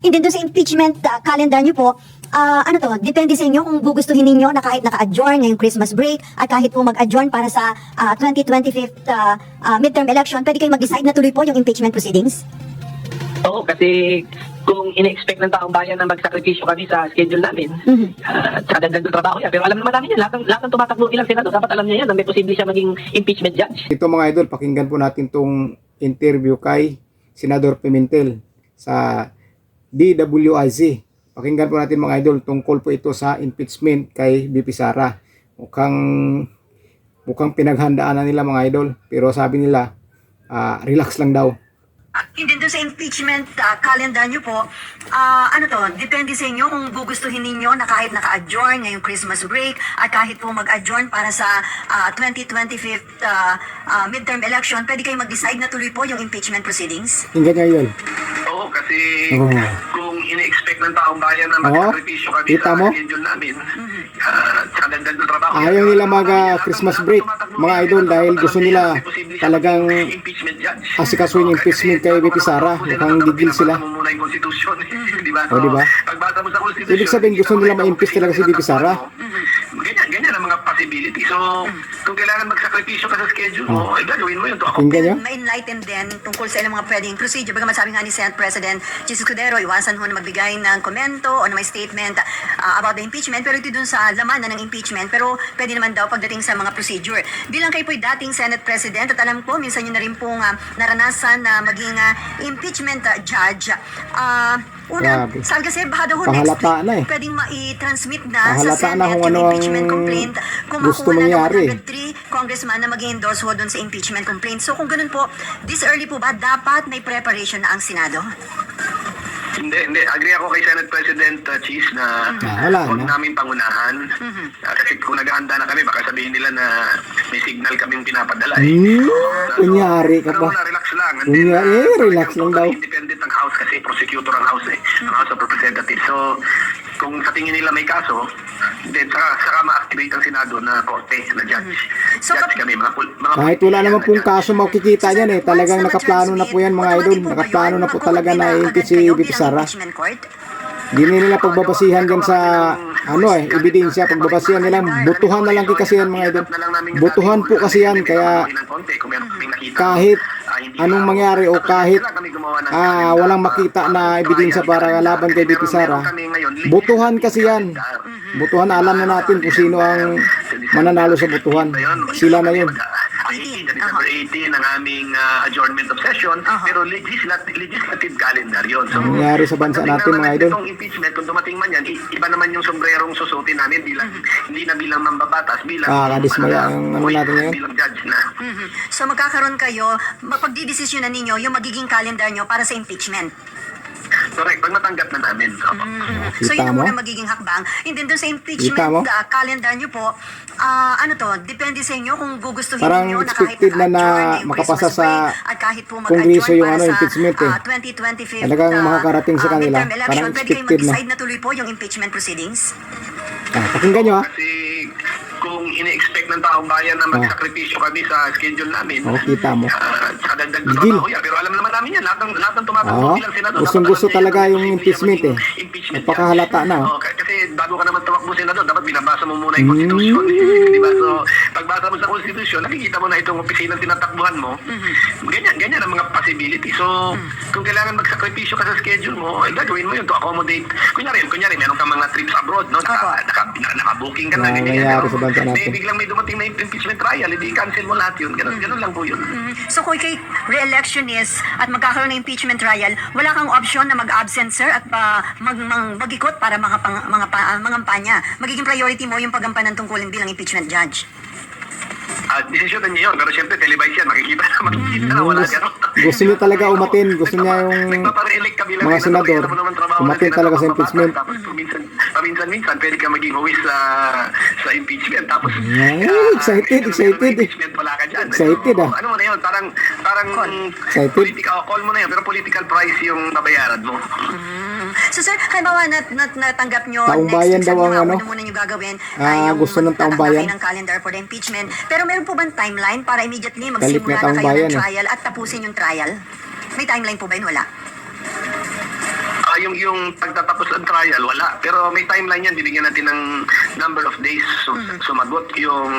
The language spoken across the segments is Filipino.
Hindi doon sa impeachment calendar nyo po, depende sa inyo kung gugustuhin ninyo na kahit naka-adjourn ngayong Christmas break at kahit po mag-adjourn para sa 2025 midterm election, pwede kayong mag-decide na tuloy po yung impeachment proceedings? Oo, kasi kung ina-expect ng taong bayan na magsakripisyo kami sa schedule namin, sa dagdag ng trabaho yan. Pero alam naman namin yan, lahat ng tumatakbo bilang senador, dapat alam niya yan na may posible siya maging impeachment judge. Ito mga idol, pakinggan po natin tong interview kay Senador Pimentel sa DWIZ. Pakinggan po natin mga idol, tungkol po ito sa impeachment kay BP Sara. Mukhang pinaghandaan na nila mga idol, pero sabi nila relax lang daw. Hindi doon sa impeachment calendar nyo po, depende sa inyo kung gugustuhin ninyo na kahit naka-adjourn ngayong Christmas break at kahit po mag-adjourn para sa 2025 midterm election, pwede kayong mag-decide na tuloy po yung impeachment proceedings? Hingga ngayon. Oo, kasi kung ina-expect ng taong bayan na magsakripisyo kami kita sa mo? schedule namin, sa dagdag ng trabaho. Ayaw nila Christmas break mga idol dahil gusto nila talagang impeachment judge. asikasuhin yung impeachment kay BP Sara. Mukhang digil sila. Muna yung constitution, di ba? O, di ba? Pagbasa mo sa constitution, Ibig sabihin gusto nila ma-impeach talaga si BP Sara. Ganyan ang mga possibility. So, kung kailangan magsakripisyo ka sa schedule mo, gagawin mo yun. Pakinggan nyo? Ma-enlighten din tungkol sa ilang mga pwedeng procedure. Bagamat sabi nga ni Senate President Jesus Cudero, iwasan ho na magbigay ng komento o na may statement about the impeachment. Pero ito dun sa laman ng impeachment. Pero pwede naman daw pagdating sa mga procedure. Bilang kayo po'y dating Senate President at alam ko, minsan nyo na rin pong naranasan na maging impeachment judge. Grabe. Saan kasi baka daw next Pahalata week, na eh. pwedeng ma-transmit na sa Pahalata na Senate kung yung ano impeachment ang complaint kung gusto makuha na ng mangyari. 103 congressman na mag-endorse ho doon sa impeachment complaint. So kung ganun po, this early po ba dapat may preparation na ang Senado? Hindi. Agree ako kay Senate President Cheese na wala huwag na. namin pangunahan. Kasi kung naghahanda na kami, baka sabihin nila na may signal kaming pinapadala. Kunyari ka Pero pa. relax lang. Kunyari, relax lang daw. Independent ang House kasi prosecutor ang House ang House of Representatives. So, kung sa tingin nila may kaso, then saka ma-activate ang Senado na korte, na judge. So, Judge kami, mga Kahit wala naman pong kaso makikita niyan eh. Talagang nakaplano na po yan mga idol. Nakaplano na po talaga na i-impeach si BP Sara. Hindi nila pagbabasihan dyan sa ebidensya. Pagbabasihan nila, butuhan na lang kasi yan mga idol. Butuhan po kasi yan. Kaya kahit anong mangyari o kahit walang makita na ebidensya para laban kay BP Sara, butuhan kasi yan. Butuhan, alam na natin kung sino ang mananalo sa butuhan. Sila na yun. 18, December 18 ang aming adjournment of session, pero legislative calendar yun. So, Nangyari sa bansa natin mga idol. Itong impeachment, kung dumating man yan, iba naman yung sombrerong susutin namin hindi na bilang mambabatas, bilang kadismaya ang ano natin ngayon. bilang judge na. So magkakaroon kayo, mapagdidesisyonan ninyo yung magiging calendar nyo para sa impeachment. Correct, pag natanggap na namin. So Kita yun ang mo? muna magiging hakbang. And then doon sa Kita impeachment mo? calendar nyo po, depende sa inyo kung gugustuhin Parang ninyo na kahit expected na naka-adjourn ngayong makapasa Christmas sa break at kahit po Kongreso mag-adjourn yung para sa impeachment eh. 2025 Talagang makakarating sa kanila. midterm election, Parang pwede kayong expected na. mag-decide na tuloy po yung impeachment proceedings? Pakinggan nyo ha. Kasi kung ina-expect ng taong bayan na magsakripisyo kami sa schedule namin, Kita mo. sa dagdag ng Gigil. trabaho yan. Pero alam naman namin yan, lahat ng tumatakbo bilang senador. Gustong-gusto dapat alam talaga niya yung posible impeachment siya eh. maging impeachment Napakahalata judge. na. Kasi bago ka naman tumakbo senador, dapat binabasa mo muna yung constitution. Diba? So, pagbasa mo sa constitution, nakikita mo na itong opisina tinatakbuhan mo. Ganyan ang mga possibility. So, kung kailangan magsakripisyo ka sa schedule mo, gagawin mo yun to accommodate. Kunyari, meron kang mga trips abroad, no? Naka-booking ka na, ganyan. nangyari sa bansa natin. Biglang may dumating na impeachment trial, hindi cancel mo lahat yun. Ganun lang po yun. So kung kay re-election is at magkakaroon ng impeachment trial, wala kang option na mag-absent sir at mag-ikot para mangampanya. Magiging priority mo yung pagampanan tungkulin bilang impeachment judge. Desisyon na niyo yun, pero syempre televise yan, makikita na wala gano'n. Gusto niya talaga umatin. Gusto niya yung Nagpapareelect ka bilang mga senador, senador, kaya mo naman trabaho umatin na talaga sa senador, impeachment. Tapos paminsan-minsan, pwede ka maging huwis sa impeachment. Tapos, excited. impeachment wala ka dyan. Excited, So, ano mo na yun, parang Excited. call mo na yun, pero political price yung nabayaran mo. So sir, halimbawa natanggap nyo Taong next bayan week, daw sabi ang nyo, ano? una muna nyo gagawin yung gusto ng taong tatanggapin bayan. ng calendar for the impeachment. Pero meron po bang timeline para immediately Galit magsimula na na taong kayo bayan, ng eh. trial at tapusin yung trial? May timeline po ba yun? Wala? yung pagtatapos ng trial, wala. Pero may timeline yan, bibigyan natin ng number of days sumagot yung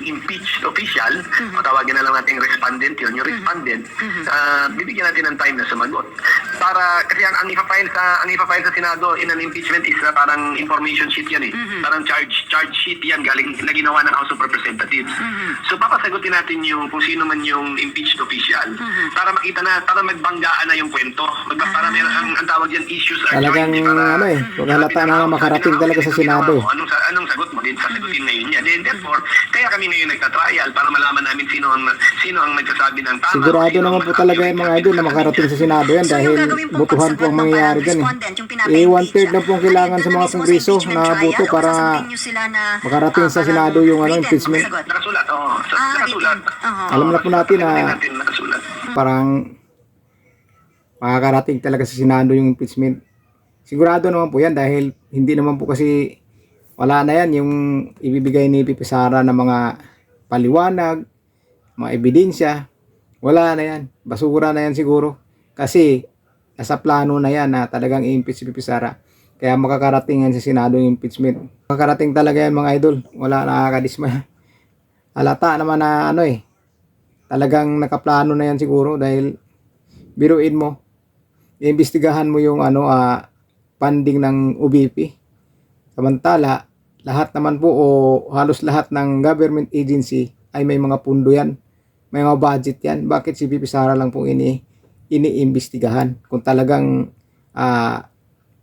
impeached official, o tawagin na lang natin respondent yun, yung respondent, bibigyan natin ng time na sumagot. Para, kasi ang ipafile sa Senado in an impeachment is parang information sheet yan eh. Parang charge sheet yan galing na ginawa ng House of Representatives. So papasagutin natin yung kung sino man yung impeached official para makita na, para magbanggaan na yung kwento. Para may ang tawag yan issues are Talagang paghalata na makarating talaga sa Senado. Anong sagot mo din sasagutin ngayon niya. Then therefore, kaya kami ngayon nagta-trial para malaman namin sino ang nagsasabi ng tama. Sigurado naman po talaga yung mga idol na makarating sa Senado yan dahil butuhan po ang mangyayari dyan eh. 1/3 lang po ang kailangan sa mga kongreso na buto para makarating sa Senado yung impeachment. Nakasulat, nakasulat. Alam na po natin na nakasulat. parang makakarating talaga sa Senado yung impeachment. Sigurado naman po yan dahil hindi naman po kasi wala na yan yung ibibigay ni Pipi Sara na mga paliwanag, mga ebidensya. Wala na yan. Basura na yan siguro. Kasi nasa plano na yan na talagang i-impeach si Pipi Sara. Kaya makakarating yan sa Senado yung impeachment. Makakarating talaga yan mga idol. Wala, nakakadismaya. Halata naman na talagang nakaplano na yan siguro dahil biruin mo, iimbestigahan mo yung funding ng UBP. Samantala, lahat naman po o halos lahat ng government agency ay may mga pundo yan. May mga budget yan. Bakit si Pipi Sara lang pong iniimbestigahan kung talagang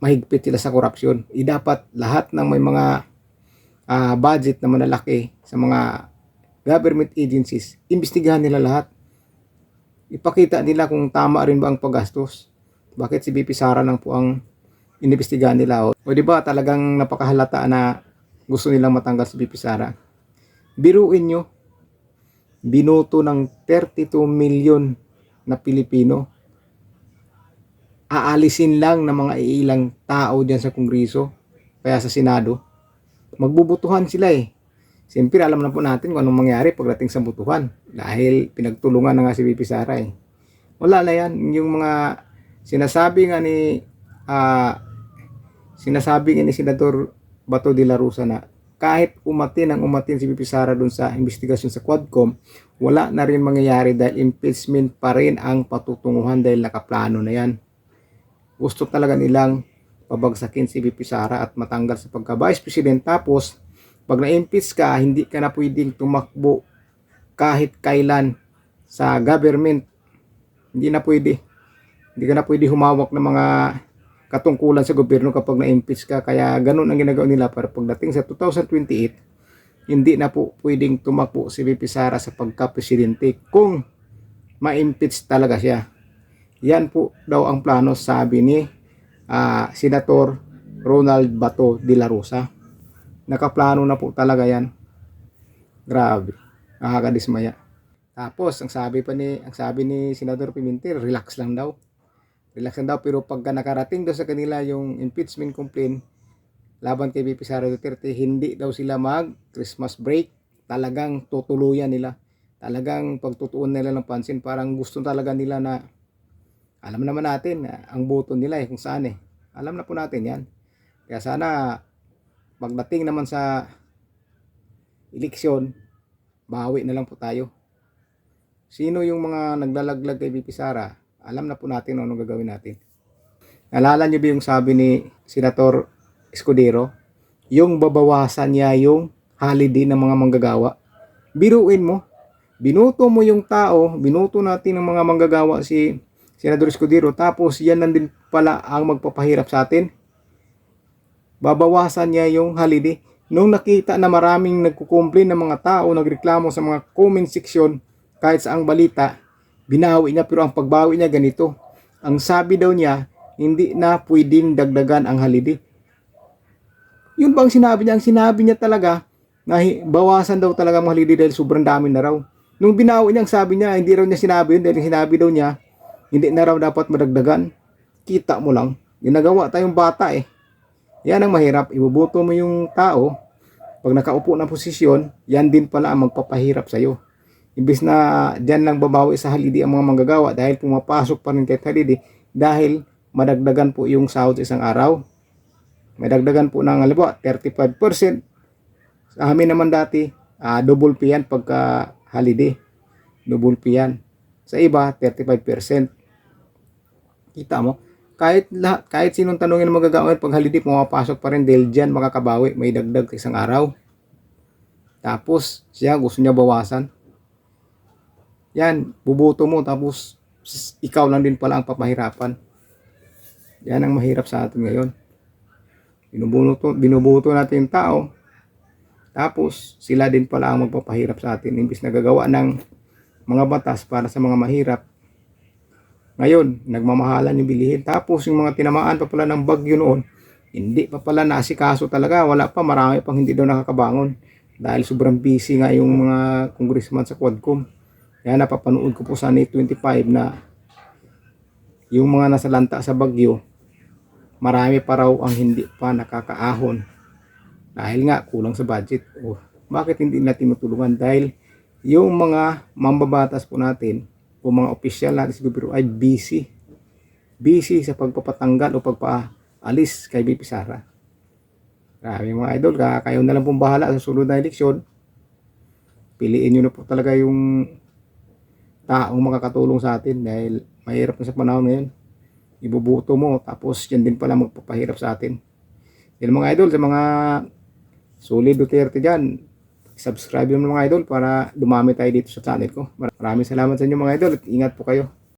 mahigpit sila sa korupsyon? Dapat lahat ng may mga budget na malalaki sa mga government agencies, imbestigahan nila lahat. Ipakita nila kung tama rin ba ang paggastos. Bakit si Pipi Sara lang po ang inimbestigahan nila? O di ba talagang napakahalata na gusto nilang matanggal si Pipi Sara. Biruin nyo, binoto ng 32 million na Pilipino. Aalisin lang ng mga ilang tao dyan sa Kongreso, kaya sa Senado. Magbubutuhan sila eh. Siyempre alam na po natin kung anong mangyari pagdating sa butuhan. Dahil pinagtulungan na nga si Pipi Sara eh. Wala na yan. Yung mga sinasabi nga ni Senador Bato de la Rosa na kahit umatin si Pipi Sara dun sa investigasyon sa Quadcom, wala na rin mangyayari dahil impeachment pa rin ang patutunguhan dahil nakaplano na yan. Gusto talaga nilang pabagsakin si Pipi Sara at matanggal sa pagka-Vice President. Tapos, pag na-impeach ka, hindi ka na pwedeng tumakbo kahit kailan sa government. Hindi ka na pwede humawak ng mga katungkulan sa gobyerno kapag na-impeach ka. Kaya ganun ang ginagawa nila para pagdating sa 2028, hindi na po pwedeng tumakbo si Pipi Sara sa pagka-presidente kung ma-impeach talaga siya. Yan po daw ang plano, sabi ni Senator Ronald Bato de la Rosa. Nakaplano na po talaga yan. Grabe, nakakadismaya. Tapos ang sabi ni Senador Pimentel, relax lang daw. Pero pagka nakarating daw sa kanila yung impeachment complaint laban kay Pipi Sara Duterte, hindi daw sila mag Christmas break. Talagang tutuluyan nila. Talagang pagtutuon nila ng pansin. Parang gusto talaga nila na, alam naman natin ang boto nila kung saan Alam na po natin yan. Kaya sana pagdating naman sa eleksyon, bawi na lang po tayo. Sino yung mga naglalaglag kay Pipi Sara? Alam na po natin anong gagawin natin. Nalala nyo ba yung sabi ni Senator Escudero? Yung babawasan niya yung holiday ng mga manggagawa. Biruin mo. Binuto mo yung tao, binuto natin ng mga manggagawa si Senador Escudero, tapos yan din pala ang magpapahirap sa atin. Babawasan niya yung holiday. Nung nakita na maraming nagkukomplain ng mga tao, nagreklamo sa mga comment section, kahit sa ang balita, binawi niya, pero ang pagbawi niya ganito. Ang sabi daw niya, hindi na pwedeng dagdagan ang holiday. Yun bang sinabi niya? Ang sinabi niya talaga, na bawasan daw talaga ang holiday dahil sobrang dami na raw. Nung binawi niya, ang sabi niya, hindi raw niya sinabi yun, dahil sinabi daw niya, hindi na raw dapat madagdagan. Kita mo lang, ginagawa tayong bata Yan ang mahirap, ibuboto mo yung tao, pag nakaupo na posisyon, yan din pala ang magpapahirap sa'yo. Imbis na dyan lang babawi sa holiday ang mga manggagawa dahil pumapasok pa rin kahit holiday, dahil madagdagan po yung sahod sa isang araw. Madagdagan po ng halimbawa 35%. Sa amin naman dati, double pay yan pagka holiday. Double pay yan. Sa iba, 35%. Kita mo? Kahit sinong tanongin na magagawin pag holiday, pumapasok pa rin dahil dyan makakabawi. May dagdag sa isang araw. Tapos, siya gusto niya bawasan. Yan, bubuto mo tapos ikaw lang din pala ang papahirapan. Yan ang mahirap sa atin ngayon. Binubuto natin yung tao. Tapos, sila din pala ang magpapahirap sa atin. Imbis na gagawa ng mga batas para sa mga mahirap. Ngayon, nagmamahalan yung bilihin. Tapos, yung mga tinamaan pa pala ng bagyo noon, hindi pa pala naasikaso talaga. Wala pa, marami pang hindi daw nakakabangon. Dahil sobrang busy nga yung mga congressman sa Quadcom. Kaya napapanood ko po sa NET 25 na yung mga nasa lanta sa bagyo, marami pa raw ang hindi pa nakakaahon. Dahil nga, kulang sa budget. Bakit hindi natin matulungan? Dahil yung mga mambabatas po natin, o mga opisyal natin sa gobyerno ay busy. Busy sa pagpapatanggal o pagpaalis kay BP Sara. Grabe mga idol, kayo na lang pong bahala sa sunod na eleksyon. Piliin nyo na po talaga yung taong makakatulong sa atin dahil mahirap na sa panahon ngayon. Ibubuto mo tapos yan din pala magpapahirap sa atin. Dahil mga idol, sa mga solid Duterte dyan, subscribe yung mga idol para dumami tayo dito sa channel ko. Maraming salamat sa inyo mga idol at ingat po kayo.